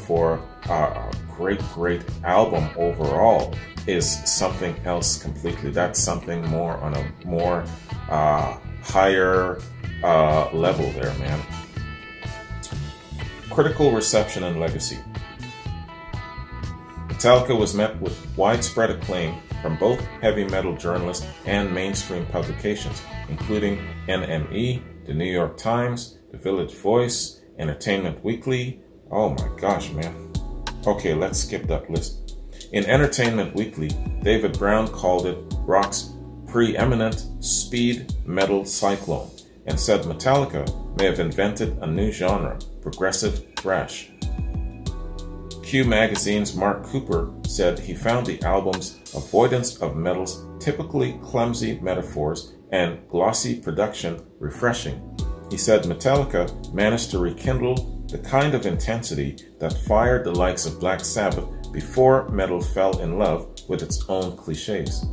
for a great album overall is something else completely. That's something more on a more higher level there, man. Critical reception and legacy. Metallica was met with widespread acclaim from both heavy metal journalists and mainstream publications, including NME, The New York Times, The Village Voice, Entertainment Weekly. Oh my gosh, man. Okay, let's skip that list. In Entertainment Weekly, David Brown called it rock's preeminent speed metal cyclone, and said Metallica may have invented a new genre, progressive thrash. Q Magazine's Mark Cooper said he found the album's avoidance of metal's typically clumsy metaphors and glossy production refreshing. He said Metallica managed to rekindle the kind of intensity that fired the likes of Black Sabbath before metal fell in love with its own cliches.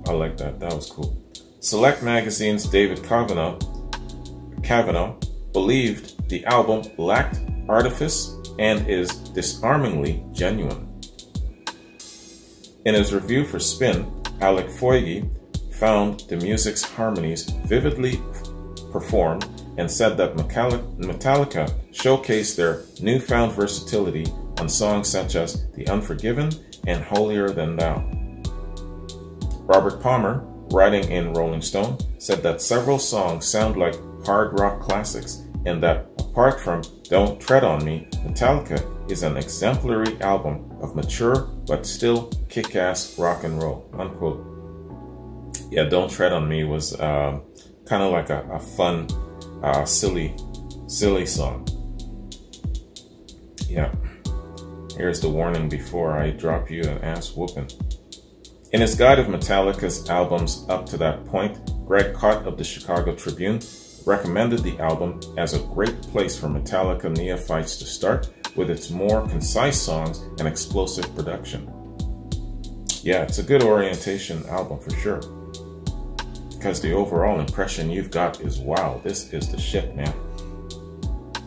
I like that. That was cool. Select Magazine's David Kavanaugh believed the album lacked artifice and is disarmingly genuine. In his review for Spin, Alec Foigy found the music's harmonies vividly performed and said that Metallica showcased their newfound versatility on songs such as The Unforgiven and Holier Than Thou. Robert Palmer, writing in Rolling Stone, said that several songs sound like hard rock classics, and that apart from Don't Tread on Me, Metallica is an exemplary album of mature but still kick-ass rock and roll, unquote. Yeah, Don't Tread on Me was kind of like a fun, silly song. Yeah. Here's the warning before I drop you an ass whooping. In his guide of Metallica's albums up to that point, Greg Kot of the Chicago Tribune recommended the album as a great place for Metallica neophytes to start, with its more concise songs and explosive production. Yeah, it's a good orientation album for sure, because the overall impression you've got is, wow, this is the shit, man.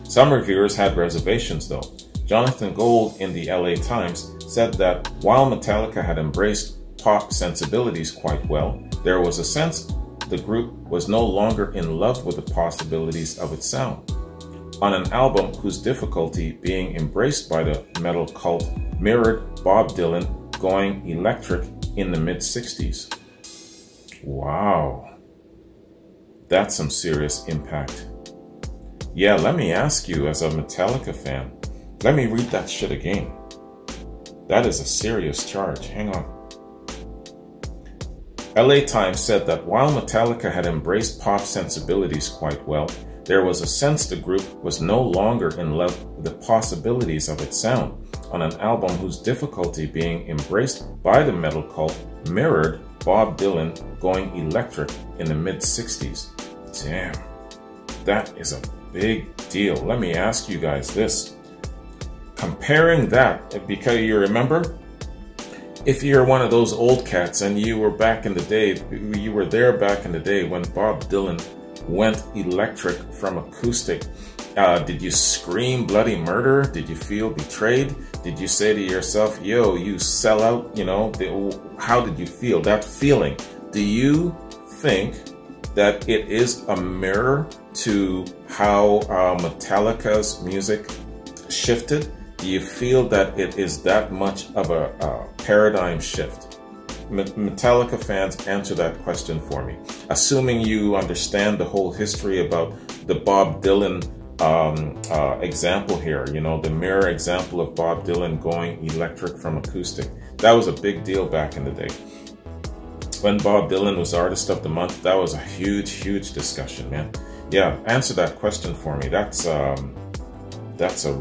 Some reviewers had reservations though. Jonathan Gold in the LA Times said that while Metallica had embraced pop sensibilities quite well, there was a sense the group was no longer in love with the possibilities of its sound. On an album whose difficulty being embraced by the metal cult mirrored Bob Dylan going electric in the mid-60s. Wow. That's some serious impact. Yeah, let me ask you, as a Metallica fan, let me read that shit again. That is a serious charge. Hang on. LA Times said that while Metallica had embraced pop sensibilities quite well, there was a sense the group was no longer in love with the possibilities of its sound, on an album whose difficulty being embraced by the metal cult mirrored Bob Dylan going electric in the mid-60s. Damn, that is a big deal. Let me ask you guys this. comparing that, because you remember, if you're one of those old cats and you were back in the day, you were there back in the day when Bob Dylan went electric from acoustic, did you scream bloody murder? Did you feel betrayed? Did you say to yourself, yo, you sell out, you know? How did you feel? That feeling. Do you think that it is a mirror to how Metallica's music shifted? Do you feel that it is that much of a paradigm shift? Metallica fans, answer that question for me. Assuming you understand the whole history about the Bob Dylan example here, you know, the mirror example of Bob Dylan going electric from acoustic. That was a big deal back in the day. When Bob Dylan was Artist of the Month, that was a huge, huge discussion, man. Yeah, answer that question for me. That's a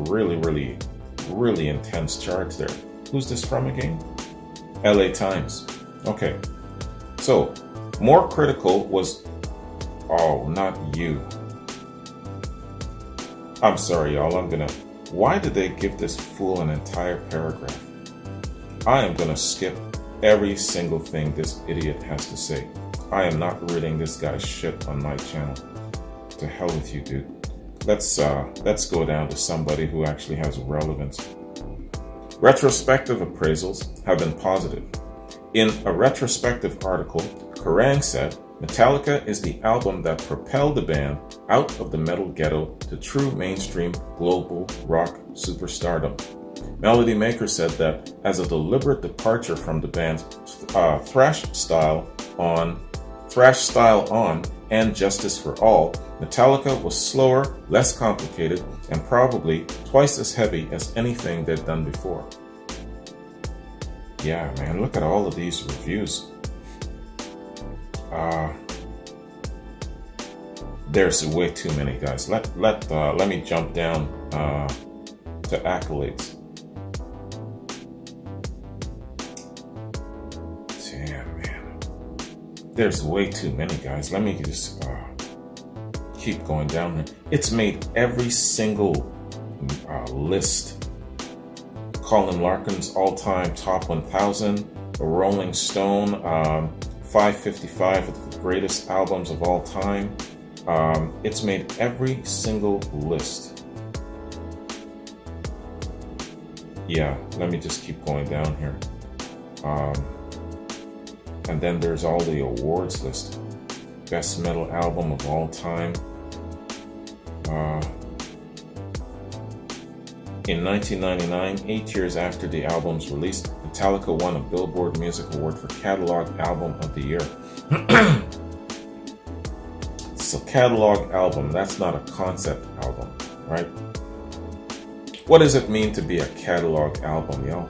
really, really, really intense charge there. Who's this from again? LA Times. Okay. So, more critical was, oh, not you. I'm sorry, y'all. Why did they give this fool an entire paragraph? I am gonna skip every single thing this idiot has to say. I am not reading this guy's shit on my channel. To hell with you, dude. Let's go down to somebody who actually has relevance. Retrospective appraisals have been positive. In a retrospective article, Kerrang said, Metallica is the album that propelled the band out of the metal ghetto to true mainstream global rock superstardom. Melody Maker said that as a deliberate departure from the band's thrash style on and Justice for All, Metallica was slower, less complicated, and probably twice as heavy as anything they'd done before. Yeah, man, look at all of these reviews. There's way too many, guys. Let me jump down to accolades. Damn, man. There's way too many, guys. Let me just keep going down there. It's made every single list. Colin Larkin's all-time top 1,000, a Rolling Stone 555 of the greatest albums of all time. It's made every single list. Yeah, let me just keep going down here. And then there's all the awards list. Best metal album of all time. In 1999, 8 years after the album's release, Metallica won a Billboard Music Award for Catalog Album of the Year. It's a catalog album, that's not a concept album, right? What does it mean to be a catalog album, yo?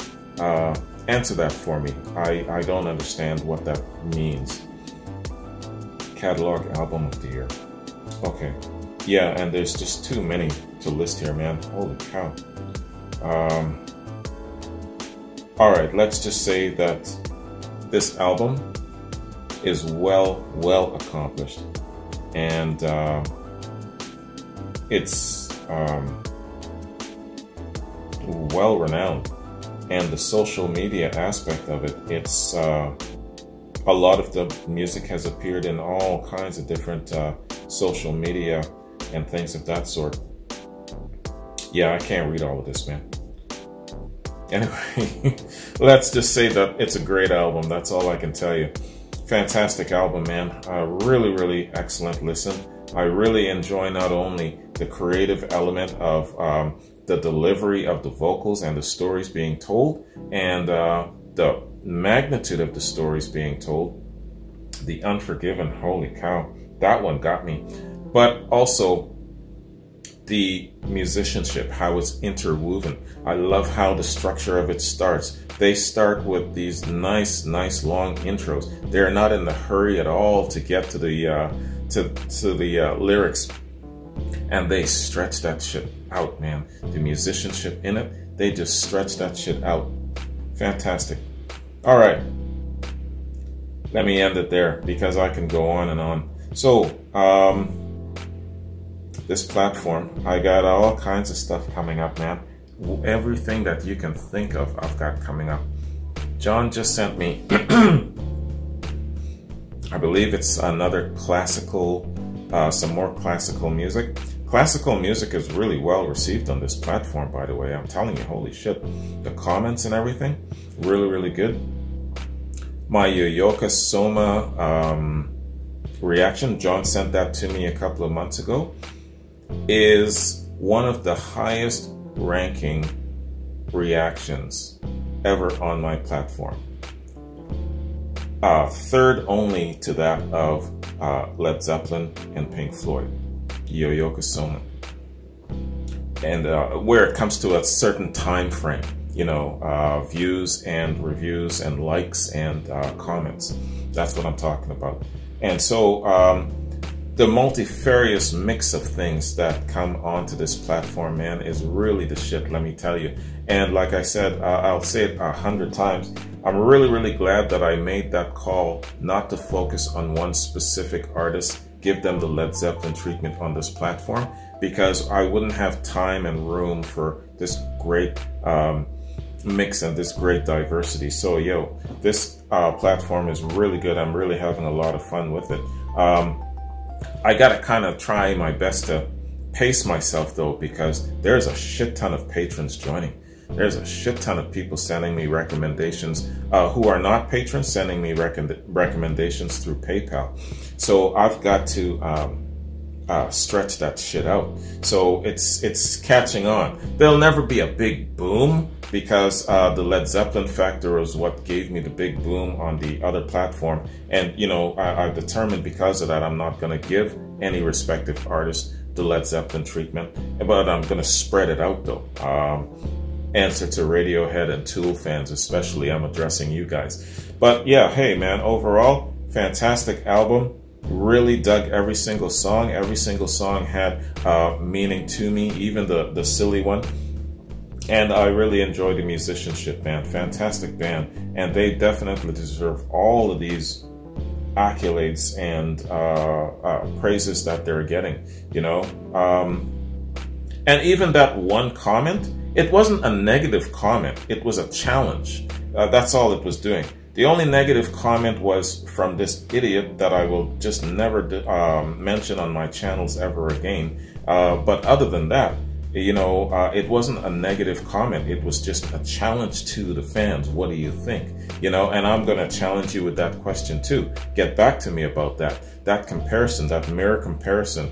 Answer that for me. I don't understand what that means. Catalog Album of the Year. Okay. Yeah, and there's just too many to list here, man. Holy cow. Alright, let's just say that this album is well accomplished. And it's well renowned. And the social media aspect of it, it's a lot of the music has appeared in all kinds of different social media and things of that sort. Yeah, I can't read all of this, man. Anyway, let's just say that it's a great album. That's all I can tell you. Fantastic album, man. Really excellent listen. I really enjoy not only the creative element of the delivery of the vocals and the stories being told, and the magnitude of the stories being told. The Unforgiven, holy cow, that one got me. But also the musicianship, how it's interwoven. I love how the structure of it starts. They start with these nice long intros. They're not in the hurry at all to get to the lyrics, and they stretch that shit out, man. The musicianship in it, they just stretch that shit out. Fantastic. All right, let me end it there because I can go on and on. So this platform, I got all kinds of stuff coming up, man. everything that you can think of, I've got coming up. John just sent me, I believe it's another classical, some more classical music. Classical music is really well received on this platform, by the way. I'm telling you, holy shit. The comments and everything, really, really good. My Yoyoka Soma reaction, John sent that to me a couple of months ago, is one of the highest ranking reactions ever on my platform. Third only to that of Led Zeppelin and Pink Floyd, Yoyoka Soma. And where it comes to a certain time frame, you know, views and reviews and likes and comments. That's what I'm talking about. And so the multifarious mix of things that come onto this platform, man, is really the shit, let me tell you. And like I said, I'll say it 100 times, I'm really, really glad that I made that call not to focus on one specific artist, give them the Led Zeppelin treatment on this platform, because I wouldn't have time and room for this great mix and this great diversity. So yo, this platform is really good. I'm really having a lot of fun with it. I gotta kind of try my best to pace myself though, because there's a shit ton of patrons joining. There's a shit ton of people sending me recommendations who are not patrons, sending me recommendations through PayPal. So I've got to stretch that shit out. So it's catching on. There'll never be a big boom, because the Led Zeppelin factor is what gave me the big boom on the other platform. And, you know, I've determined because of that, I'm not going to give any respective artist the Led Zeppelin treatment, but I'm going to spread it out though. Answer to Radiohead and Tool fans, especially, I'm addressing you guys. But yeah, hey man, overall, fantastic album. Really dug every single song. Every single song had meaning to me, even the silly one. And I really enjoyed the musicianship, man. Fantastic band. And they definitely deserve all of these accolades and praises that they're getting, you know. And even that one comment, it wasn't a negative comment. It was a challenge. That's all it was doing. The only negative comment was from this idiot that I will just never mention on my channels ever again. But other than that, you know, it wasn't a negative comment. It was just a challenge to the fans. What do you think? You know, and I'm going to challenge you with that question too. Get back to me about that. That comparison, that mirror comparison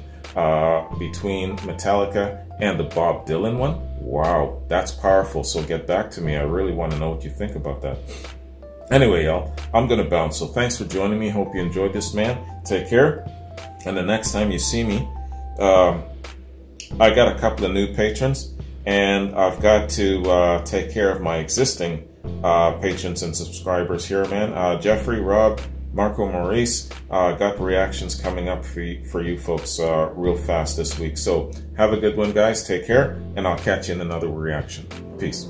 between Metallica and the Bob Dylan one. Wow, that's powerful. So get back to me. I really want to know what you think about that. Anyway, y'all, I'm going to bounce. So thanks for joining me. Hope you enjoyed this, man. Take care. And the next time you see me, I got a couple of new patrons, and I've got to take care of my existing patrons and subscribers here, man. Jeffrey, Rob, Marco Maurice, got reactions coming up for you folks real fast this week. So have a good one, guys. Take care, and I'll catch you in another reaction. Peace.